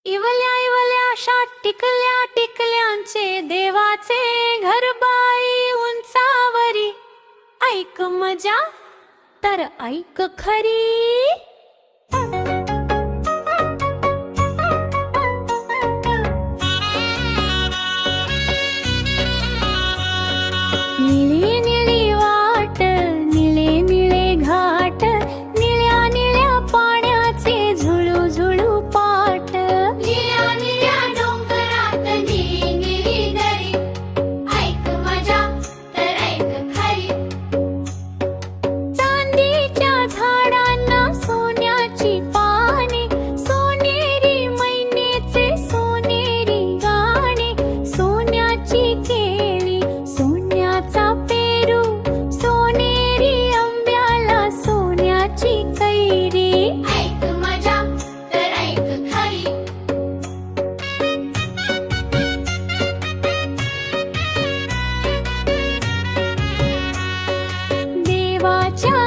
इवल्या इवल्या अशा टिकल्या टिकल्यांचे देवाचे घर बाई उंचावरी. ऐक मजा तर ऐक खरी. निळी निळी वाट, निळे निळे घाट, निळ्या निळ्या पाण्याचे झुळू झुळू पाट. निळ्या निळ्या डोंगरात निळी निळी दरी. ऐक मजा तर ऐक खरी. चांदीच्या झाडांना सोन्याची पाने, सोनेरी मैनेचे सोनेरी गाणे. सोन्याची केळी, सोन्याचा पेरू, सोनेरी आंब्याला सोन्याची कैरी. ऐक मजा तर ऐक खरी. देवाच्या